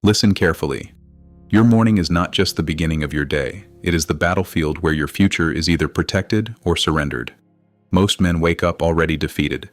Listen carefully. Your morning is not just the beginning of your day, it is the battlefield where your future is either protected or surrendered. Most men wake up already defeated.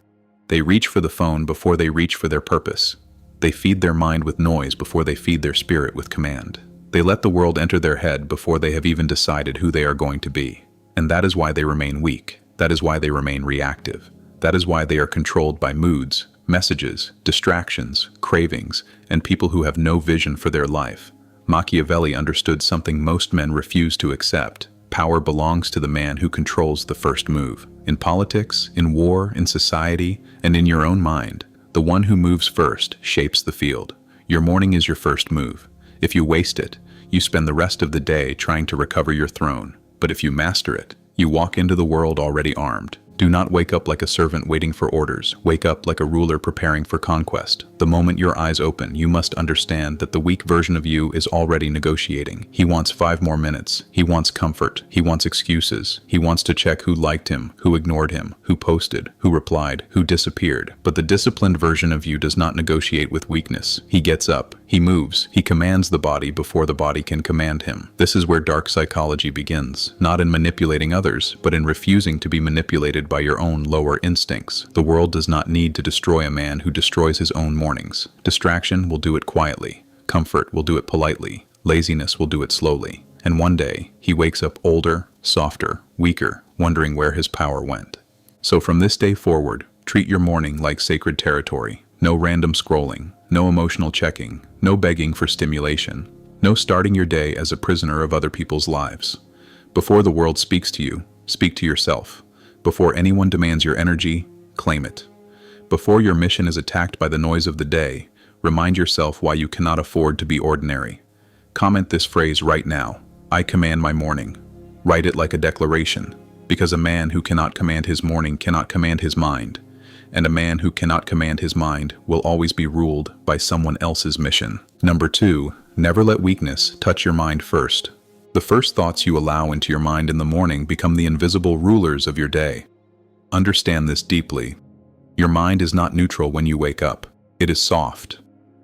They reach for the phone before they reach for their purpose. They feed their mind with noise before they feed their spirit with command. They let the world enter their head before they have even decided who they are going to be. And that is why they remain weak. That is why they remain reactive. That is why they are controlled by moods, messages, distractions, cravings, and people who have no vision for their life. Machiavelli understood something most men refuse to accept. Power belongs to the man who controls the first move. In politics, in war, in society, and in your own mind, the one who moves first shapes the field. Your morning is your first move. If you waste it, you spend the rest of the day trying to recover your throne. But if you master it, you walk into the world already armed. Do not wake up like a servant waiting for orders. Wake up like a ruler preparing for conquest. The moment your eyes open, you must understand that the weak version of you is already negotiating. He wants 5 more minutes. He wants comfort. He wants excuses. He wants to check who liked him, who ignored him, who posted, who replied, who disappeared. But the disciplined version of you does not negotiate with weakness. He gets up. He moves. He commands the body before the body can command him. This is where dark psychology begins, not in manipulating others, but in refusing to be manipulated by your own lower instincts. The world does not need to destroy a man who destroys his own mornings. Distraction will do it quietly. Comfort will do it politely. Laziness will do it slowly. And one day, he wakes up older, softer, weaker, wondering where his power went. So from this day forward, treat your morning like sacred territory. No random scrolling, no emotional checking, no begging for stimulation, no starting your day as a prisoner of other people's lives. Before the world speaks to you, speak to yourself. Before anyone demands your energy, claim it. Before your mission is attacked by the noise of the day, remind yourself why you cannot afford to be ordinary. Comment this phrase right now: I command my morning. Write it like a declaration, because a man who cannot command his morning cannot command his mind. And a man who cannot command his mind will always be ruled by someone else's mission. Number 2, never let weakness touch your mind first. The first thoughts you allow into your mind in the morning become the invisible rulers of your day. Understand this deeply. Your mind is not neutral when you wake up. It is soft,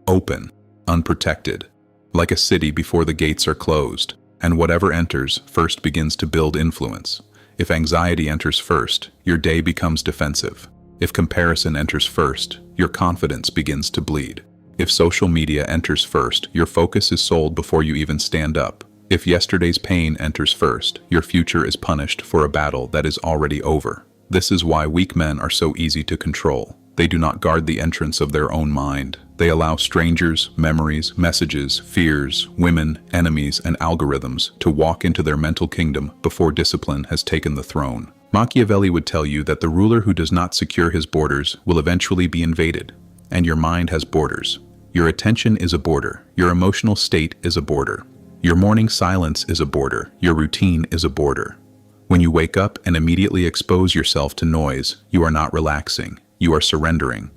open, unprotected, like a city before the gates are closed, and whatever enters first begins to build influence. If anxiety enters first, your day becomes defensive. If comparison enters first, your confidence begins to bleed. If social media enters first, your focus is sold before you even stand up. If yesterday's pain enters first, your future is punished for a battle that is already over. This is why weak men are so easy to control. They do not guard the entrance of their own mind. They allow strangers, memories, messages, fears, women, enemies, and algorithms to walk into their mental kingdom before discipline has taken the throne. Machiavelli would tell you that the ruler who does not secure his borders will eventually be invaded. And your mind has borders. Your attention is a border. Your emotional state is a border. Your morning silence is a border. Your routine is a border. When you wake up and immediately expose yourself to noise, you are not relaxing. You are surrendering.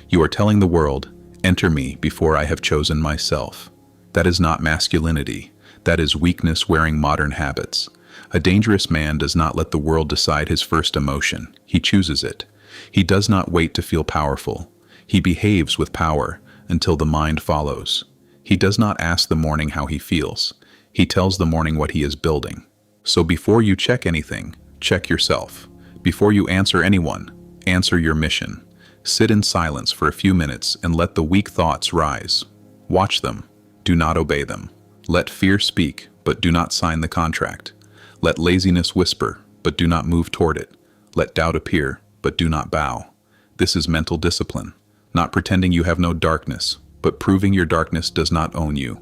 You are telling the world, enter me before I have chosen myself. That is not masculinity. That is weakness wearing modern habits. A dangerous man does not let the world decide his first emotion. He chooses it. He does not wait to feel powerful. He behaves with power until the mind follows. He does not ask the morning how he feels. He tells the morning what he is building. So before you check anything, check yourself. Before you answer anyone, answer your mission. Sit in silence for a few minutes and let the weak thoughts rise. Watch them. Do not obey them. Let fear speak, but do not sign the contract. Let laziness whisper, but do not move toward it. Let doubt appear, but do not bow. This is mental discipline. Not pretending you have no darkness, but proving your darkness does not own you.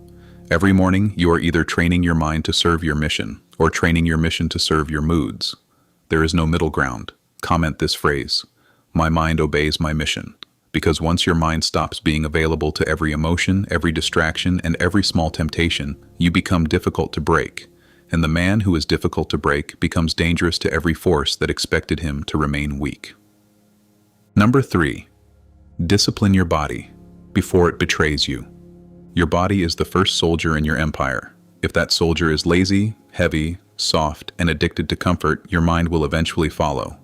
Every morning, you are either training your mind to serve your mission, or training your mission to serve your moods. There is no middle ground. Comment this phrase: my mind obeys my mission. Because once your mind stops being available to every emotion, every distraction, and every small temptation, you become difficult to break. And the man who is difficult to break becomes dangerous to every force that expected him to remain weak. Number 3, discipline your body before it betrays you. Your body is the first soldier in your empire. If that soldier is lazy, heavy, soft, and addicted to comfort, your mind will eventually follow.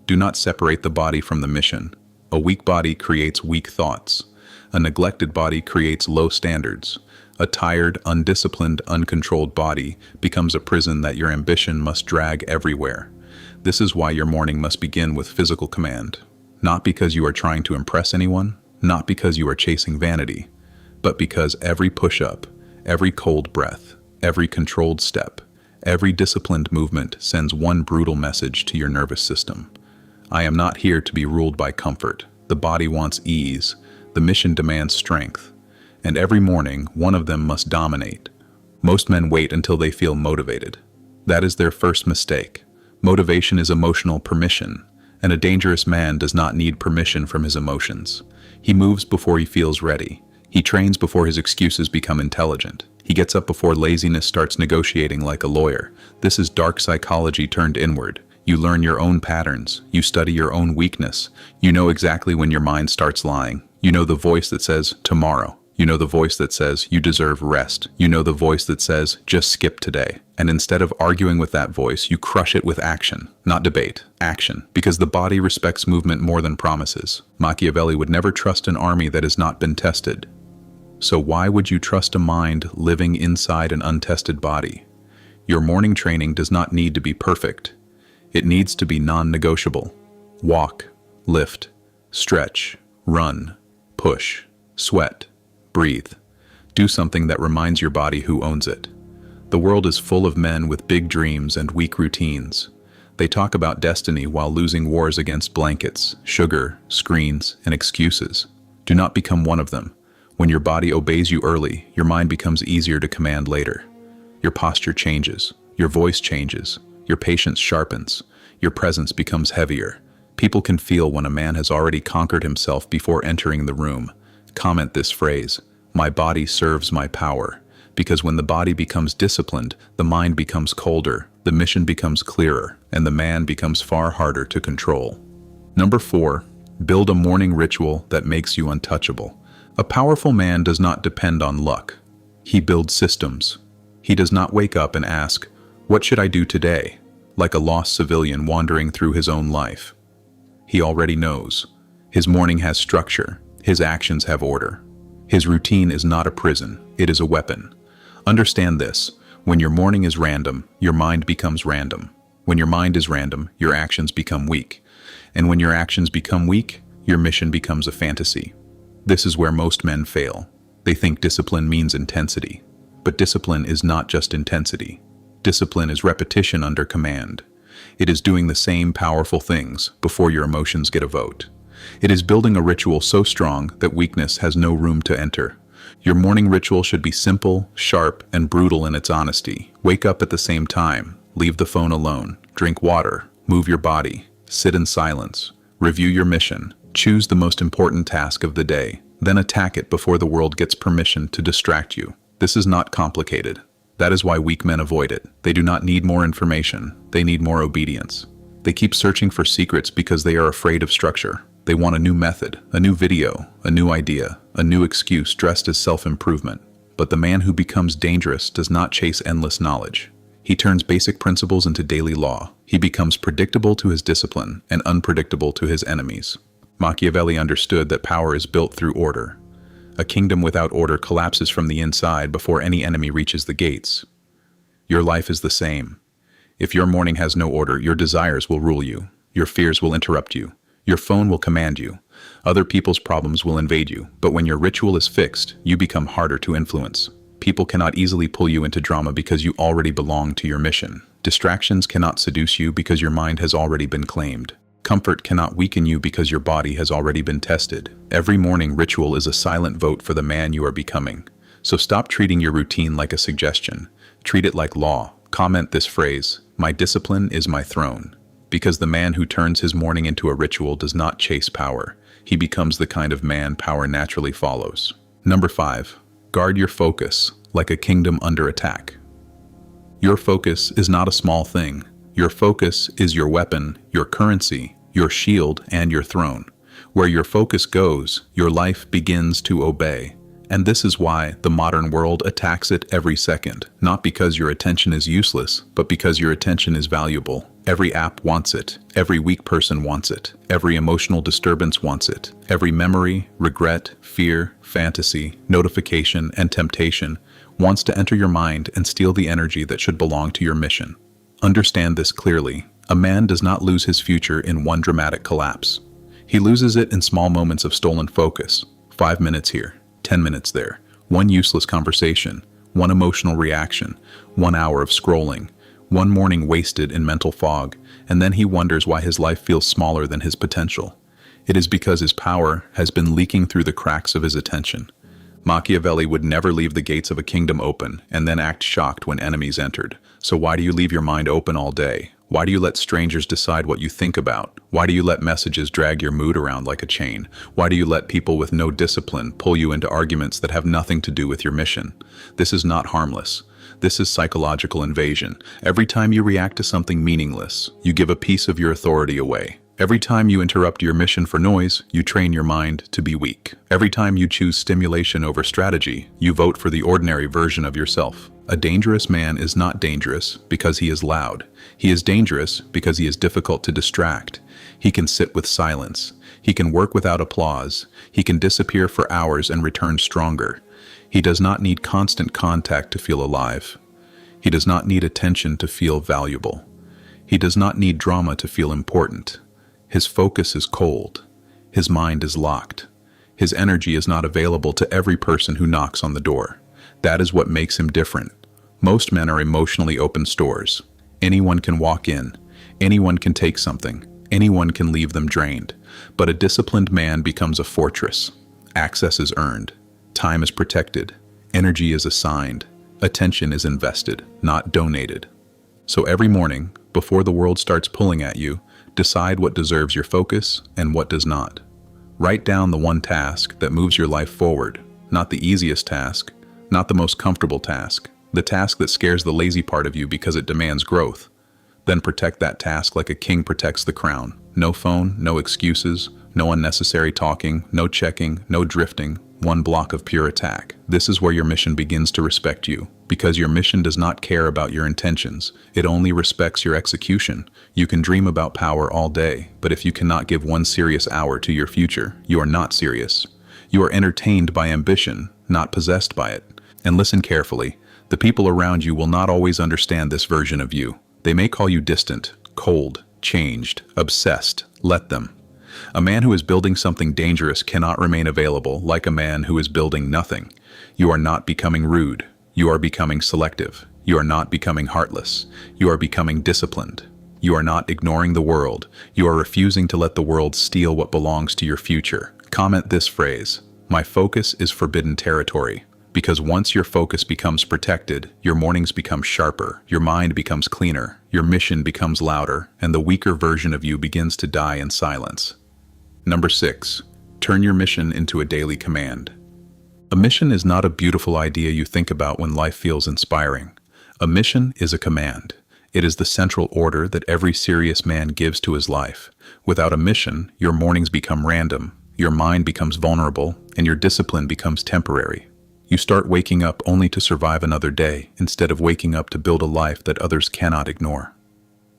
Do not separate the body from the mission. A weak body creates weak thoughts. A neglected body creates low standards. A tired, undisciplined, uncontrolled body becomes a prison that your ambition must drag everywhere. This is why your morning must begin with physical command. Not because you are trying to impress anyone, not because you are chasing vanity, but because every push-up, every cold breath, every controlled step, every disciplined movement sends one brutal message to your nervous system. I am not here to be ruled by comfort. The body wants ease. The mission demands strength. And every morning, one of them must dominate. Most men wait until they feel motivated. That is their first mistake. Motivation is emotional permission, and a dangerous man does not need permission from his emotions. He moves before he feels ready. He trains before his excuses become intelligent. He gets up before laziness starts negotiating like a lawyer. This is dark psychology turned inward. You learn your own patterns. You study your own weakness. You know exactly when your mind starts lying. You know the voice that says, tomorrow. You know the voice that says, you deserve rest. You know the voice that says, just skip today. And instead of arguing with that voice, you crush it with action. Not debate, action. Because the body respects movement more than promises. Machiavelli would never trust an army that has not been tested. So why would you trust a mind living inside an untested body? Your morning training does not need to be perfect. It needs to be non-negotiable. Walk, lift, stretch, run, push, sweat, breathe. Do something that reminds your body who owns it. The world is full of men with big dreams and weak routines. They talk about destiny while losing wars against blankets, sugar, screens, and excuses. Do not become one of them. When your body obeys you early, your mind becomes easier to command later. Your posture changes. Your voice changes. Your patience sharpens. Your presence becomes heavier. People can feel when a man has already conquered himself before entering the room. Comment this phrase, my body serves my power. Because when the body becomes disciplined, the mind becomes colder, the mission becomes clearer, and the man becomes far harder to control. Number 4, build a morning ritual that makes you untouchable. A powerful man does not depend on luck. He builds systems. He does not wake up and ask, what should I do today? Like a lost civilian wandering through his own life. He already knows. His morning has structure. His actions have order. His routine is not a prison. It is a weapon. Understand this. When your morning is random, your mind becomes random. When your mind is random, your actions become weak. And when your actions become weak, your mission becomes a fantasy. This is where most men fail. They think discipline means intensity. But discipline is not just intensity. Discipline is repetition under command. It is doing the same powerful things before your emotions get a vote. It is building a ritual so strong that weakness has no room to enter. Your morning ritual should be simple, sharp, and brutal in its honesty. Wake up at the same time. Leave the phone alone. Drink water. Move your body. Sit in silence. Review your mission. Choose the most important task of the day. Then attack it before the world gets permission to distract you. This is not complicated. That is why weak men avoid it. They do not need more information. They need more obedience. They keep searching for secrets because they are afraid of structure. They want a new method, a new video, a new idea, a new excuse dressed as self-improvement. But the man who becomes dangerous does not chase endless knowledge. He turns basic principles into daily law. He becomes predictable to his discipline and unpredictable to his enemies. Machiavelli understood that power is built through order. A kingdom without order collapses from the inside before any enemy reaches the gates. Your life is the same. If your morning has no order, your desires will rule you. Your fears will interrupt you. Your phone will command you. Other people's problems will invade you. But when your ritual is fixed, you become harder to influence. People cannot easily pull you into drama because you already belong to your mission. Distractions cannot seduce you because your mind has already been claimed. Comfort cannot weaken you because your body has already been tested. Every morning ritual is a silent vote for the man you are becoming. So stop treating your routine like a suggestion. Treat it like law. Comment this phrase, my discipline is my throne. Because the man who turns his morning into a ritual does not chase power. He becomes the kind of man power naturally follows. Number 5, guard your focus like a kingdom under attack. Your focus is not a small thing. Your focus is your weapon, your currency, your shield, and your throne. Where your focus goes, your life begins to obey. And this is why the modern world attacks it every second. Not because your attention is useless, but because your attention is valuable. Every app wants it. Every weak person wants it. Every emotional disturbance wants it. Every memory, regret, fear, fantasy, notification, and temptation wants to enter your mind and steal the energy that should belong to your mission. Understand this clearly. A man does not lose his future in one dramatic collapse. He loses it in small moments of stolen focus. 5 minutes here, 10 minutes there, one useless conversation, one emotional reaction, 1 hour of scrolling, one morning wasted in mental fog, and then he wonders why his life feels smaller than his potential. It is because his power has been leaking through the cracks of his attention. Machiavelli would never leave the gates of a kingdom open and then act shocked when enemies entered. So why do you leave your mind open all day? Why do you let strangers decide what you think about? Why do you let messages drag your mood around like a chain? Why do you let people with no discipline pull you into arguments that have nothing to do with your mission? This is not harmless. This is psychological invasion. Every time you react to something meaningless, you give a piece of your authority away. Every time you interrupt your mission for noise, you train your mind to be weak. Every time you choose stimulation over strategy, you vote for the ordinary version of yourself. A dangerous man is not dangerous because he is loud. He is dangerous because he is difficult to distract. He can sit with silence. He can work without applause. He can disappear for hours and return stronger. He does not need constant contact to feel alive. He does not need attention to feel valuable. He does not need drama to feel important. His focus is cold. His mind is locked. His energy is not available to every person who knocks on the door. That is what makes him different. Most men are emotionally open stores. Anyone can walk in. Anyone can take something. Anyone can leave them drained. But a disciplined man becomes a fortress. Access is earned. Time is protected. Energy is assigned. Attention is invested, not donated. So every morning, before the world starts pulling at you, decide what deserves your focus and what does not. Write down the one task that moves your life forward, not the easiest task, not the most comfortable task, the task that scares the lazy part of you because it demands growth. Then protect that task like a king protects the crown. No phone, no excuses, no unnecessary talking, no checking, no drifting, one block of pure attack. This is where your mission begins to respect you, because your mission does not care about your intentions. It only respects your execution. You can dream about power all day, but if you cannot give one serious hour to your future, you are not serious. You are entertained by ambition, not possessed by it. And listen carefully. The people around you will not always understand this version of you. They may call you distant, cold, changed, obsessed. Let them. A man who is building something dangerous cannot remain available like a man who is building nothing. You are not becoming rude. You are becoming selective. You are not becoming heartless. You are becoming disciplined. You are not ignoring the world. You are refusing to let the world steal what belongs to your future. Comment this phrase: "My focus is forbidden territory." Because once your focus becomes protected, your mornings become sharper, your mind becomes cleaner, your mission becomes louder, and the weaker version of you begins to die in silence. Number 6. Turn your mission into a daily command. A mission is not a beautiful idea you think about when life feels inspiring. A mission is a command. It is the central order that every serious man gives to his life. Without a mission, your mornings become random, your mind becomes vulnerable, and your discipline becomes temporary. You start waking up only to survive another day, instead of waking up to build a life that others cannot ignore.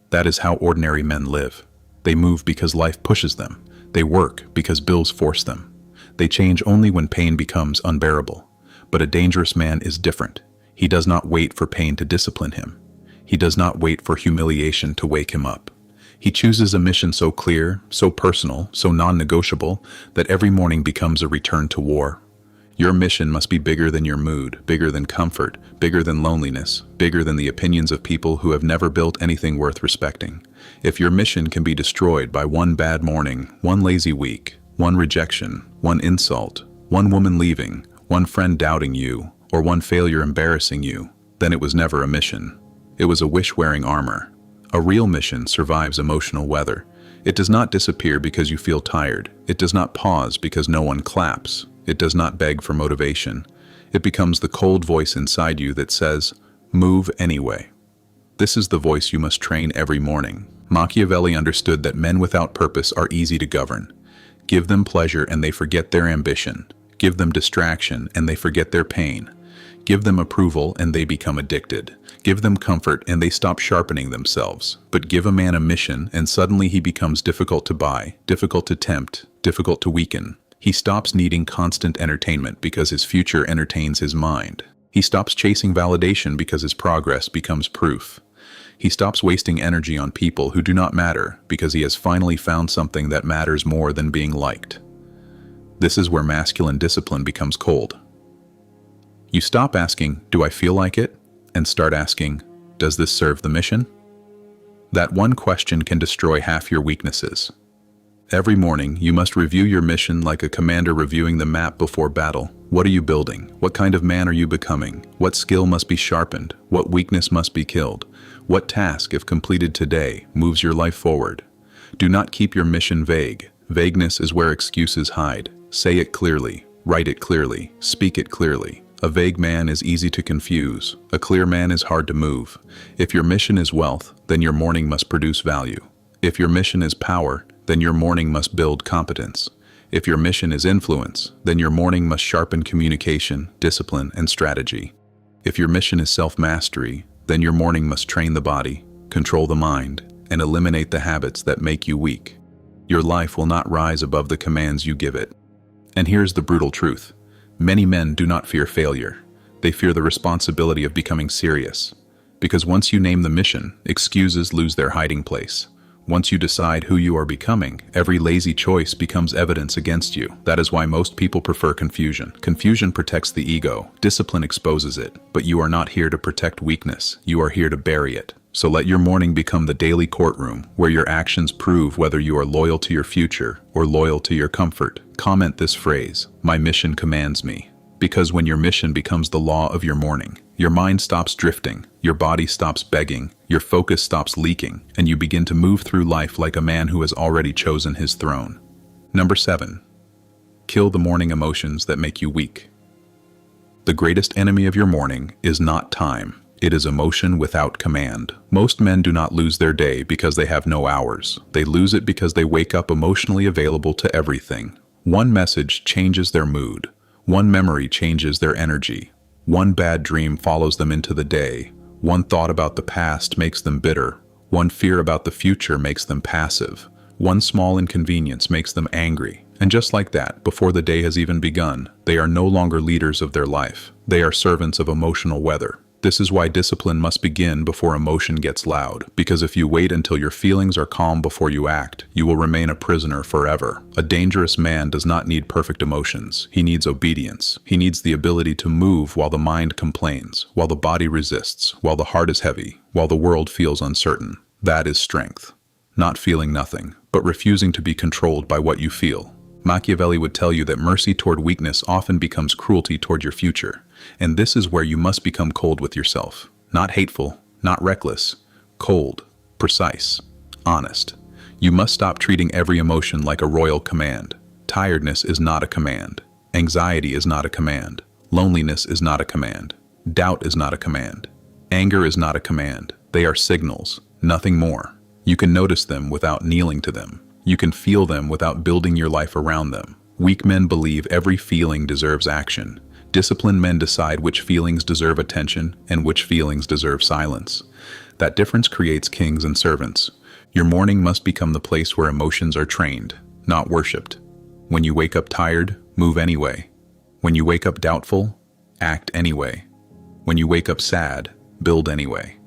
That is how ordinary men live. They move because life pushes them. They work because bills force them. They change only when pain becomes unbearable. But a dangerous man is different. He does not wait for pain to discipline him. He does not wait for humiliation to wake him up. He chooses a mission so clear, so personal, so non-negotiable, that every morning becomes a return to war. Your mission must be bigger than your mood, bigger than comfort, bigger than loneliness, bigger than the opinions of people who have never built anything worth respecting. If your mission can be destroyed by one bad morning, one lazy week, one rejection, one insult, one woman leaving, one friend doubting you, or one failure embarrassing you, then it was never a mission. It was a wish wearing armor. A real mission survives emotional weather. It does not disappear because you feel tired. It does not pause because no one claps. It does not beg for motivation. It becomes the cold voice inside you that says, "Move anyway." This is the voice you must train every morning. Machiavelli understood that men without purpose are easy to govern. Give them pleasure and they forget their ambition. Give them distraction and they forget their pain. Give them approval and they become addicted. Give them comfort and they stop sharpening themselves. But give a man a mission and suddenly he becomes difficult to buy, difficult to tempt, difficult to weaken. He stops needing constant entertainment because his future entertains his mind. He stops chasing validation because his progress becomes proof. He stops wasting energy on people who do not matter because he has finally found something that matters more than being liked. This is where masculine discipline becomes cold. You stop asking, "Do I feel like it?" and start asking, "Does this serve the mission?" That one question can destroy half your weaknesses. Every morning, you must review your mission like a commander reviewing the map before battle. What are you building? What kind of man are you becoming? What skill must be sharpened? What weakness must be killed? What task, if completed today, moves your life forward? Do not keep your mission vague. Vagueness is where excuses hide. Say it clearly, write it clearly, speak it clearly. A vague man is easy to confuse. A clear man is hard to move. If your mission is wealth, then your morning must produce value. If your mission is power, then your morning must build competence. If your mission is influence, then your morning must sharpen communication, discipline, and strategy. If your mission is self-mastery, then your morning must train the body, control the mind, and eliminate the habits that make you weak. Your life will not rise above the commands you give it. And here's the brutal truth. Many men do not fear failure. They fear the responsibility of becoming serious. Because once you name the mission, excuses lose their hiding place. Once you decide who you are becoming, every lazy choice becomes evidence against you. That is why most people prefer confusion. Confusion protects the ego. Discipline exposes it. But you are not here to protect weakness. You are here to bury it. So let your morning become the daily courtroom, where your actions prove whether you are loyal to your future or loyal to your comfort. Comment this phrase, "My mission commands me." Because when your mission becomes the law of your morning, your mind stops drifting, your body stops begging, your focus stops leaking, and you begin to move through life like a man who has already chosen his throne. Number 7. Kill the morning emotions that make you weak. The greatest enemy of your morning is not time. It is emotion without command. Most men do not lose their day because they have no hours. They lose it because they wake up emotionally available to everything. One message changes their mood. One memory changes their energy. One bad dream follows them into the day. One thought about the past makes them bitter. One fear about the future makes them passive. One small inconvenience makes them angry. And just like that, before the day has even begun, they are no longer leaders of their life. They are servants of emotional weather. This is why discipline must begin before emotion gets loud, because if you wait until your feelings are calm before you act, you will remain a prisoner forever. A dangerous man does not need perfect emotions. He needs obedience. He needs the ability to move while the mind complains, while the body resists, while the heart is heavy, while the world feels uncertain. That is strength. Not feeling nothing, but refusing to be controlled by what you feel. Machiavelli would tell you that mercy toward weakness often becomes cruelty toward your future. And this is where you must become cold with yourself. Not hateful, not reckless. Cold, precise, honest. You must stop treating every emotion like a royal command. Tiredness is not a command. Anxiety is not a command. Loneliness is not a command. Doubt is not a command. Anger is not a command. They are signals, nothing more. You can notice them without kneeling to them. You can feel them without building your life around them. Weak men believe every feeling deserves action. Disciplined men decide which feelings deserve attention and which feelings deserve silence. That difference creates kings and servants. Your morning must become the place where emotions are trained, not worshipped. When you wake up tired, move anyway. When you wake up doubtful, act anyway. When you wake up sad, build anyway.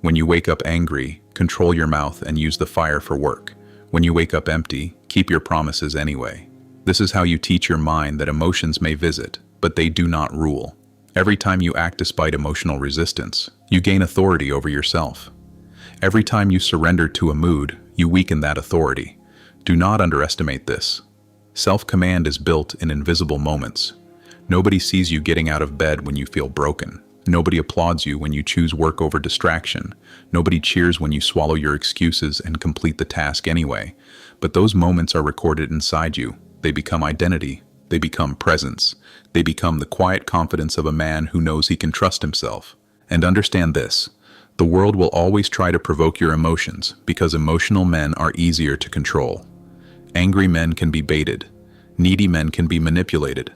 When you wake up angry, control your mouth and use the fire for work. When you wake up empty, keep your promises anyway. This is how you teach your mind that emotions may visit, but they do not rule. Every time you act despite emotional resistance, you gain authority over yourself. Every time you surrender to a mood, you weaken that authority. Do not underestimate this. Self-command is built in invisible moments. Nobody sees you getting out of bed when you feel broken. Nobody applauds you when you choose work over distraction. Nobody cheers when you swallow your excuses and complete the task anyway. But those moments are recorded inside you. They become identity. They become presence. They become the quiet confidence of a man who knows he can trust himself. And understand this. The world will always try to provoke your emotions because emotional men are easier to control. Angry men can be baited. Needy men can be manipulated.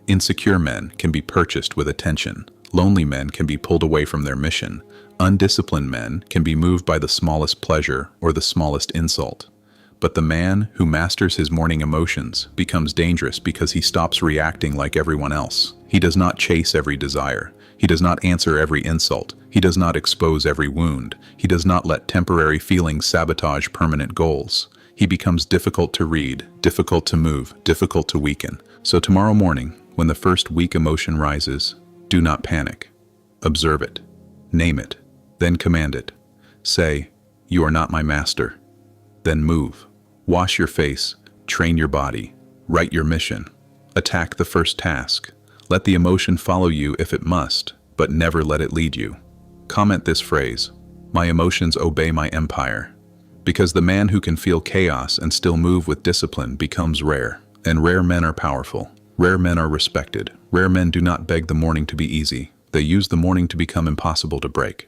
Insecure men can be purchased with attention. Lonely men can be pulled away from their mission. Undisciplined men can be moved by the smallest pleasure or the smallest insult. But the man who masters his morning emotions becomes dangerous because he stops reacting like everyone else. He does not chase every desire. He does not answer every insult. He does not expose every wound. He does not let temporary feelings sabotage permanent goals. He becomes difficult to read, difficult to move, difficult to weaken. So tomorrow morning, when the first weak emotion rises, do not panic. Observe it. Name it. Then command it. Say, "You are not my master." Then move. Wash your face. Train your body. Write your mission. Attack the first task. Let the emotion follow you if it must, but never let it lead you. Comment this phrase: "My emotions obey my empire." Because the man who can feel chaos and still move with discipline becomes rare. And rare men are powerful. Rare men are respected. Rare men do not beg the morning to be easy. They use the morning to become impossible to break.